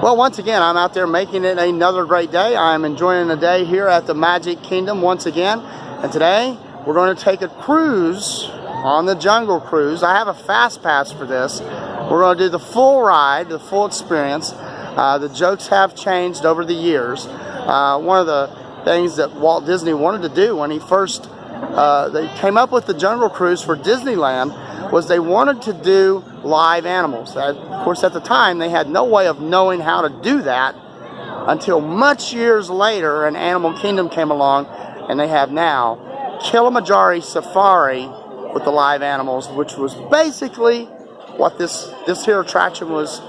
Well, once again, I'm out there making it another great day. I'm enjoying the day here at the Magic Kingdom once again. And today, we're going to take a cruise on the Jungle Cruise. I have a fast pass for this. We're going to do the full ride, the full experience. The jokes have changed over the years. One of the things that Walt Disney wanted to do when he first they came up with the Jungle Cruise for Disneyland was they wanted to do live animals. Of course, at the time, they had no way of knowing how to do that until much years later, and Animal Kingdom came along, and they have now Kilimanjaro Safari with the live animals, which was basically what this here attraction was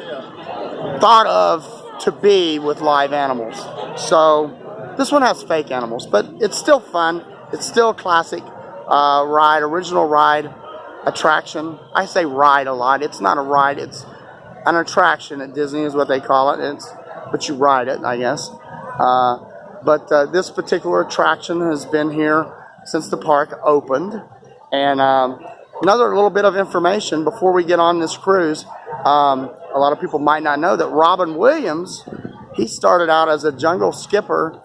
thought of to be with live animals. So this one has fake animals, but it's still fun. It's still a classic ride, original ride attraction. I say ride a lot. It's not a ride. It's an attraction at Disney is what they call it. But you ride it, I guess. But this particular attraction has been here since the park opened. And another little bit of information before we get on this cruise. A lot of people might not know that Robin Williams, he started out as a jungle skipper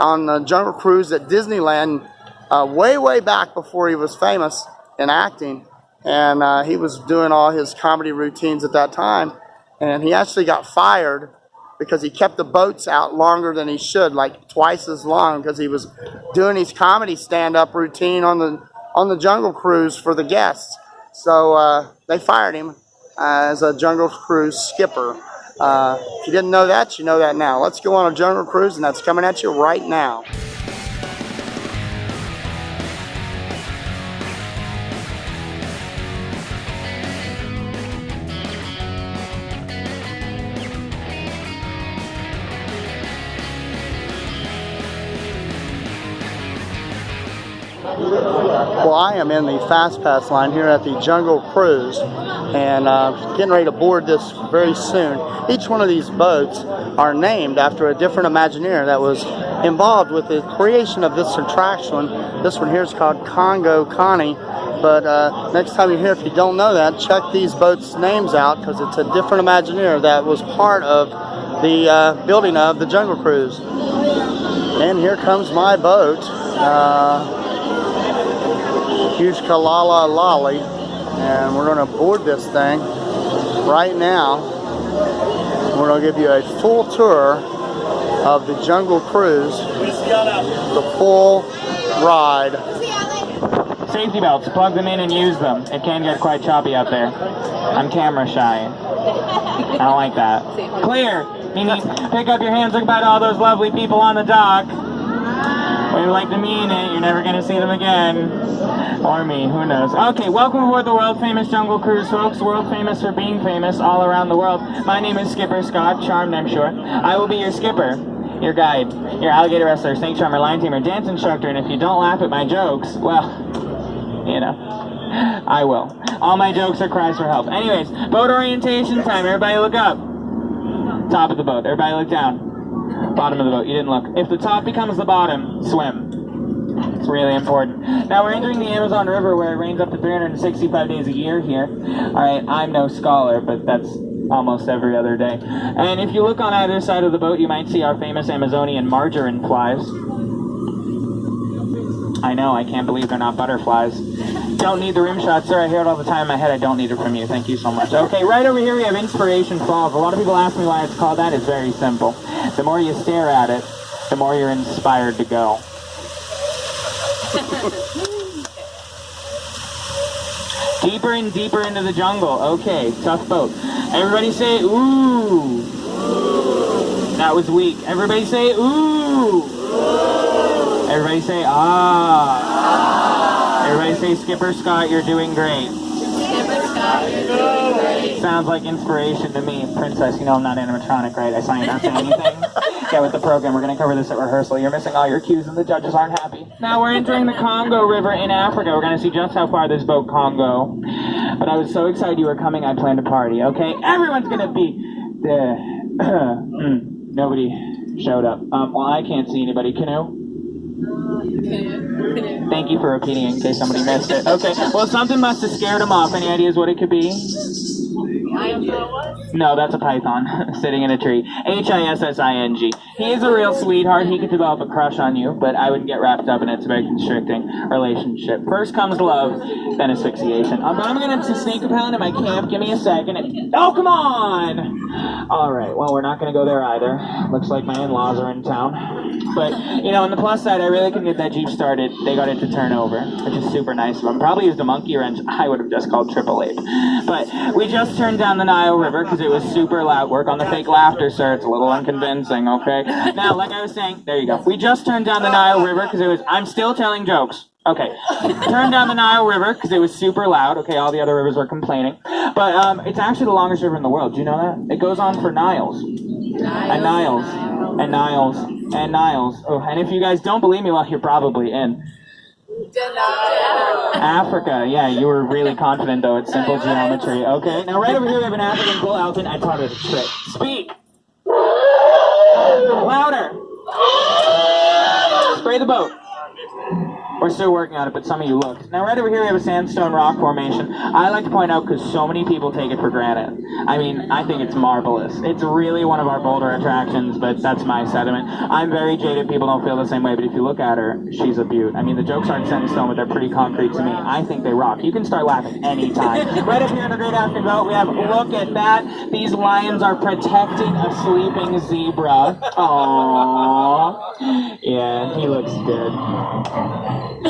on the Jungle Cruise at Disneyland way back before he was famous in acting. And he was doing all his comedy routines at that time. And he actually got fired because he kept the boats out longer than he should, like twice as long, because he was doing his comedy stand-up routine on the Jungle Cruise for the guests. So they fired him as a Jungle Cruise skipper. If you didn't know that, you know that now. Let's go on a Jungle Cruise, and that's coming at you right now. Well, I am in the Fast Pass line here at the Jungle Cruise, and getting ready to board this very soon. Each one of these boats are named after a different Imagineer that was involved with the creation of this attraction. This one here is called Congo Connie, but next time you're here, if you don't know that, check these boats' names out, because it's a different Imagineer that was part of the building of the Jungle Cruise. And here comes my boat. Huge Kalala Lolly, and we're going to board this thing right now. We're going to give you a full tour of the Jungle Cruise, the full ride. Safety belts, plug them in and use them. It can get quite choppy out there. I'm camera shy. I don't like that. Clear, meaning pick up your hands, look about all those lovely people on the dock. We like to mean it, you're never going to see them again. Or me, who knows. Okay, welcome aboard the world famous Jungle Cruise, folks. World famous for being famous all around the world. My name is Skipper Scott, charmed I'm sure. I will be your skipper, your guide, your alligator wrestler, snake charmer, lion tamer, dance instructor, and if you don't laugh at my jokes, well, you know, I will. All my jokes are cries for help. Anyways, boat orientation time. Everybody look up. Top of the boat. Everybody look down. Bottom of the boat. You didn't look. If the top becomes the bottom, swim. It's really important. Now we're entering the Amazon River, where it rains up to 365 days a year here. Alright, I'm no scholar, but that's almost every other day. And if you look on either side of the boat, you might see our famous Amazonian margarine flies. I know, I can't believe they're not butterflies. Don't need the rim shot, sir. I hear it all the time in my head. I don't need it from you. Thank you so much. Okay, right over here we have Inspiration Falls. A lot of people ask me why it's called that. It's very simple. The more you stare at it, the more you're inspired to go. Deeper and deeper into the jungle. Okay, tough boat. Everybody say ooh. That was weak. Everybody say ooh. Everybody say ah. Everybody say Skipper Scott, you're doing great. Skipper Scott, you're doing great. Sounds like inspiration to me. Princess, you know I'm not animatronic, right? I saw you not saying anything. Get with the program. We're going to cover this at rehearsal. You're missing all your cues and the judges aren't happy. Now we're entering the Congo River in Africa. We're going to see just how far this boat can go. But I was so excited you were coming, I planned a party, okay? Everyone's going to be there. Nobody showed up. Well, I can't see anybody. Canoe? Thank you for repeating in case somebody missed it. Okay, well, something must have scared him off. Any ideas what it could be? No, that's a python sitting in a tree. Hissing. He is a real sweetheart. He could develop a crush on you, but I wouldn't get wrapped up in it. It's a very constricting relationship. First comes love, then asphyxiation. But I'm going to sneak a pound in my camp. Give me a second. Oh, come on! All right, well, we're not going to go there either. Looks like my in-laws are in town. But, you know, on the plus side, I really couldn't get that Jeep started. They got it to turn over, which is super nice of them. Probably used a monkey wrench. I would have just called Triple Ape. But we just turned down the Nile River because it was super loud. Work on the fake laughter, sir. It's a little unconvincing, okay? Now, like I was saying, there you go. We just turned down the Nile River because it was... I'm still telling jokes. Okay, turned down the Nile River because it was super loud. Okay, all the other rivers were complaining. But it's actually the longest river in the world. Do you know that? It goes on for Niles. And Niles. And Niles. And Niles. Oh, and if you guys don't believe me, well, you're probably in Africa. Yeah, you were really confident, though. It's simple geometry. Okay, now right over here we have an African bull elephant. I taught it a trick. Speak! Louder! Spray the boat. We're still working on it, but some of you looked. Now, right over here, we have a sandstone rock formation. I like to point out because so many people take it for granted. I mean, I think it's marvelous. It's really one of our bolder attractions, but that's my sentiment. I'm very jaded. People don't feel the same way, but if you look at her, she's a beaut. I mean, the jokes aren't set in stone, but they're pretty concrete to me. I think they rock. You can start laughing anytime. Right up here in the Great African Boat, we have, look at that. These lions are protecting a sleeping zebra. Aww. Yeah, he looks good.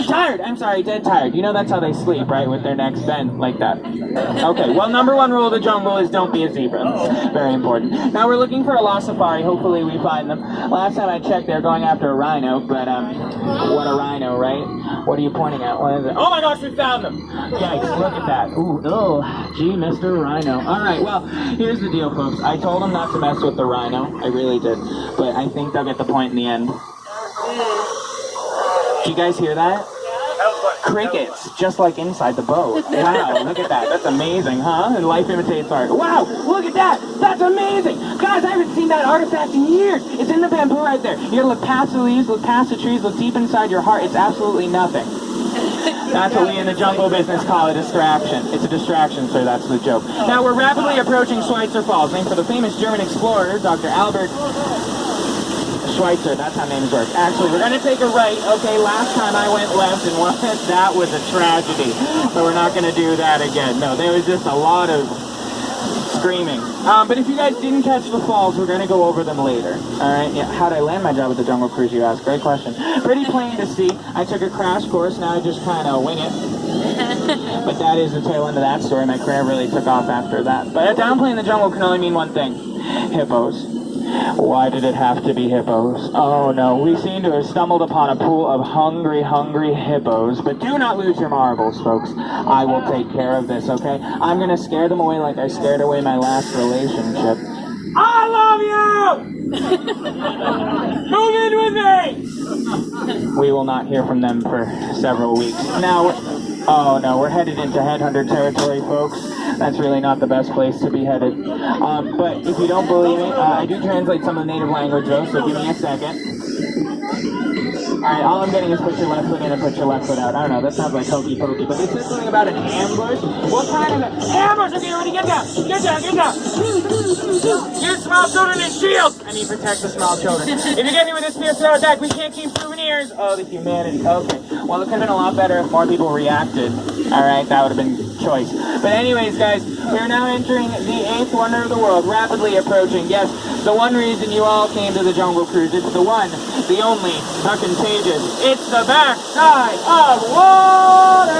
Tired! I'm sorry, dead tired. You know that's how they sleep, right? With their necks bent like that. Okay, well, number one rule of the jungle is don't be a zebra. Very important. Now we're looking for a lost safari. Hopefully we find them. Last time I checked, they're going after a rhino, but, what a rhino, right? What are you pointing at? What is it? Oh my gosh, we found them! Yikes, look at that. Ooh, oh, gee, Mr. Rhino. Alright, well, here's the deal, folks. I told them not to mess with the rhino. I really did. But I think they'll get the point in the end. Did you guys hear that? Crickets, just like inside the boat. Wow, look at that. That's amazing, huh? And life imitates art. Wow, look at that. That's amazing. Guys, I haven't seen that artifact in years. It's in the bamboo right there. You gotta look past the leaves, look past the trees, look deep inside your heart. It's absolutely nothing. That's what we in the jungle business call a distraction. It's a distraction, sir. That's the joke. Now, we're rapidly approaching Schweitzer Falls, named for the famous German explorer, Dr. Albert Schweitzer, that's how names work. Actually, we're going to take a right. Okay, last time I went left and went, that was a tragedy. So we're not going to do that again. No, there was just a lot of screaming. But if you guys didn't catch the falls, we're going to go over them later. Alright, yeah, how'd I land my job at the Jungle Cruise, you ask? Great question. Pretty plain to see. I took a crash course, now I just kind of wing it. But that is the tail end of that story. My career really took off after that. But downplaying in the jungle can only mean one thing. Hippos. Why did it have to be hippos? Oh no, we seem to have stumbled upon a pool of hungry, hungry hippos. But do not lose your marbles, folks. I will take care of this, okay? I'm gonna scare them away like I scared away my last relationship. I love you! Move in with me! We will not hear from them for several weeks. Now, oh no, we're headed into headhunter territory, folks. That's really not the best place to be headed. But if you don't believe me, I do translate some of the native language though, so give me a second. Alright, all I'm getting is put your left foot in and put your left foot out. I don't know, that sounds like hokey pokey, but it says something about an ambush. What kind of ambush? Okay, ready, get down! Get down, get down! Use small children as shields! I mean, protect the small children. If you get me with this fierce throw attack, we can't keep souvenirs! Oh, the humanity. Okay, well, it could have been a lot better if more people reacted. Alright, that would have been choice. But anyways, guys, we're now entering the 8th wonder of the world, rapidly approaching. Yes, the one reason you all came to the Jungle Cruise. It's the one, the only, the contagious. It's the backside of water!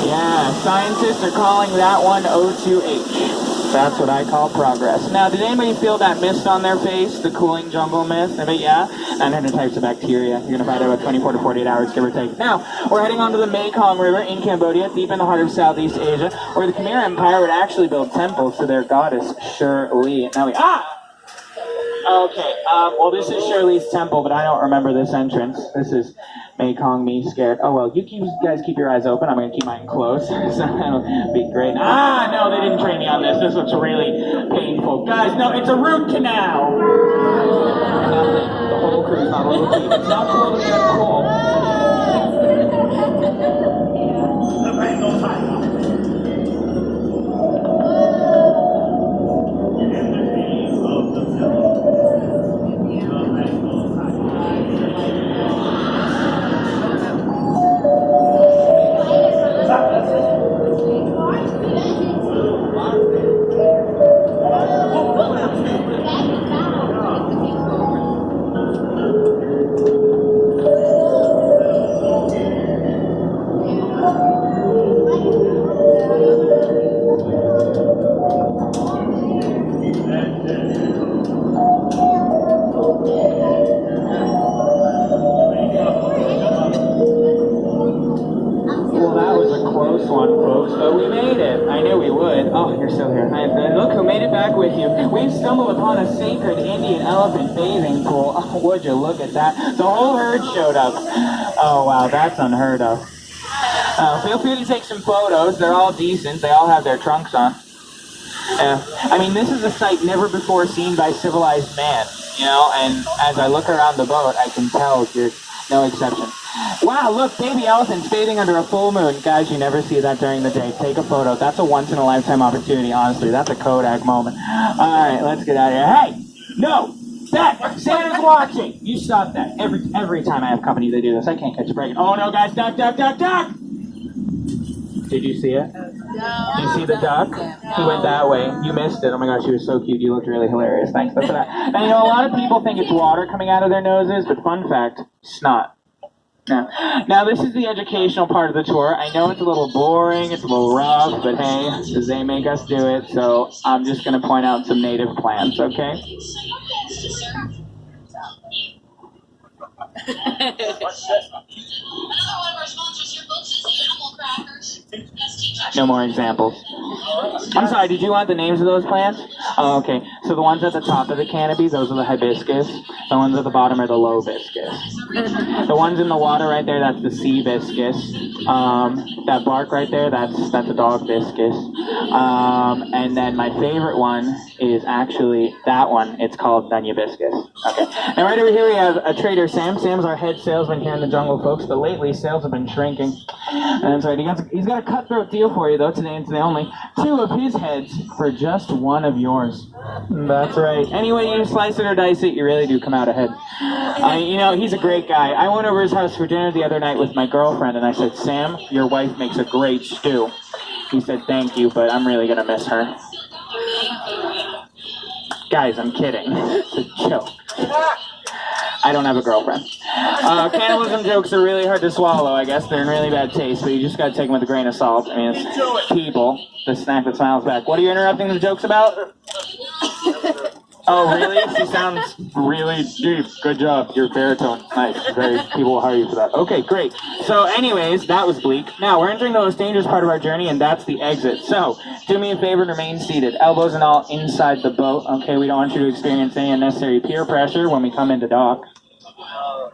Yeah, scientists are calling that one O2H. That's what I call progress. Now, did anybody feel that mist on their face? The cooling jungle mist? I mean, yeah? 900 types of bacteria. You're going to find out about 24 to 48 hours, give or take. Now, we're heading onto the Mekong River in Cambodia, deep in the heart of Southeast Asia, where the Khmer Empire would actually build temples to their goddess, Shirley. Now okay, well, this is Shirley's temple, but I don't remember this entrance. This is Mekong, me scared. Oh, well, you guys keep your eyes open. I'm going to keep mine closed, so that'll be great. No, they didn't train me on this. This looks really painful. Guys, no, it's a root canal. Nothing. The whole crew's not a little team. It's not cool to be cool. folks, but we made it. I knew we would. Oh, you're still here. And look who made it back with you. We've stumbled upon a sacred Indian elephant bathing pool. Oh, would you look at that? The whole herd showed up. Oh, wow, that's unheard of. Feel free to take some photos. They're all decent. They all have their trunks on. I mean, this is a sight never before seen by civilized man, you know, and as I look around the boat, I can tell you're no exception. Wow, look, baby elephants bathing under a full moon. Guys, you never see that during the day. Take a photo. That's a once-in-a-lifetime opportunity, honestly. That's a Kodak moment. All right, let's get out of here. Hey, no, that, Santa's watching. You stop that. Every time I have company, they do this. I can't catch a break. Oh, no, guys, duck, duck, duck, duck. Did you see it? No. Did you see the duck? He went that way. You missed it. Oh my gosh, he was so cute. You looked really hilarious. Thanks for that. And you know, a lot of people think it's water coming out of their noses, but fun fact, snot. Now, this is the educational part of the tour. I know it's a little boring, it's a little rough, but hey, they make us do it, so I'm just going to point out some native plants, okay? No more examples. I'm sorry, did you want the names of those plants? Oh, okay. So the ones at the top of the canopy, those are the hibiscus. The ones at the bottom are the low viscus. The ones in the water right there, that's the sea viscus. That bark right there, that's a dog viscus. And then my favorite one is actually that one. It's called Nunya viscus. Okay. And right over here we have a trader, Sam. Sam's our head salesman here in the jungle, folks. But lately, sales have been shrinking. And that's right. He's got a cutthroat deal for you, though, today and today only. 2 of his heads for just 1 of yours. That's right. Any way you slice it or dice it, you really do come out ahead. You know, he's a great guy. I went over his house for dinner the other night with my girlfriend, and I said, Sam, your wife makes a great stew. He said, thank you, but I'm really going to miss her. Guys, I'm kidding. It's a joke. I don't have a girlfriend. Cannibalism jokes are really hard to swallow, I guess. They're in really bad taste, but you just gotta take them with a grain of salt. I mean, it's people, the snack that smiles back. What are you interrupting the jokes about? Oh, really? She sounds really deep. Good job. Your baritone. Nice. People will hire you for that. Okay, great. So anyways, that was bleak. Now, we're entering the most dangerous part of our journey, and that's the exit. So, do me a favor and remain seated. Elbows and all inside the boat. Okay, we don't want you to experience any unnecessary peer pressure when we come into dock.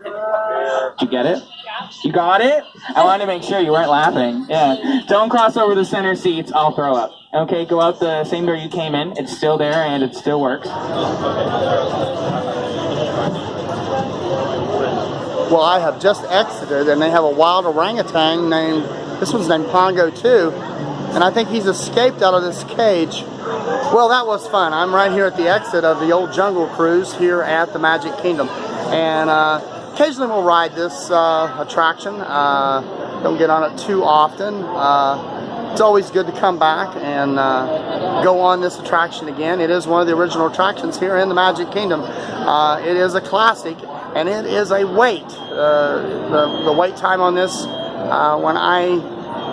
Did you get it? You got it? I wanted to make sure you weren't laughing. Yeah. Don't cross over the center seats. I'll throw up. Okay, go out the same door you came in. It's still there and it still works. Well, I have just exited and they have a wild orangutan named, this one's named Pongo too. And I think he's escaped out of this cage. Well, that was fun. I'm right here at the exit of the old jungle cruise here at the Magic Kingdom. And occasionally we'll ride this attraction. Don't get on it too often. It's always good to come back and go on this attraction again. It is one of the original attractions here in the Magic Kingdom. It is a classic and it is a wait. The wait time on this when I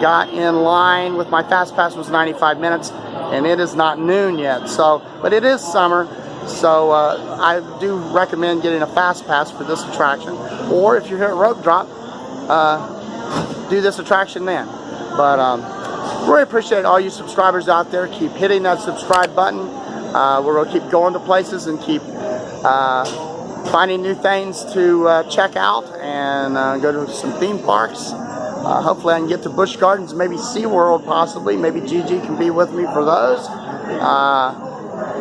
got in line with my Fast Pass was 95 minutes and it is not noon yet. So, but it is summer. So I do recommend getting a Fast Pass for this attraction. Or if you're here at Rope Drop, do this attraction then. But really appreciate all you subscribers out there. Keep hitting that subscribe button. We're going to keep going to places and keep finding new things to check out and go to some theme parks. Hopefully I can get to Busch Gardens, maybe SeaWorld possibly. Maybe Gigi can be with me for those.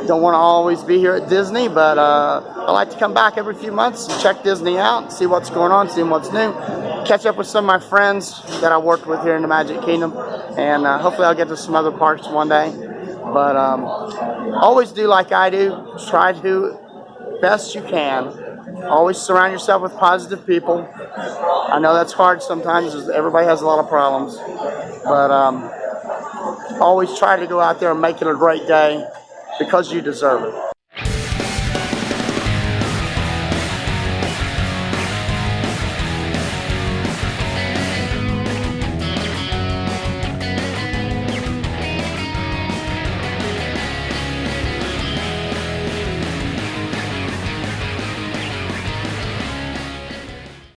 Don't want to always be here at Disney, but I like to come back every few months and check Disney out, see what's going on, see what's new, catch up with some of my friends that I worked with here in the Magic Kingdom, and hopefully I'll get to some other parks one day. But always do like I do, try to do best you can. Always surround yourself with positive people. I know that's hard sometimes, everybody has a lot of problems, but always try to go out there and make it a great day, because you deserve it.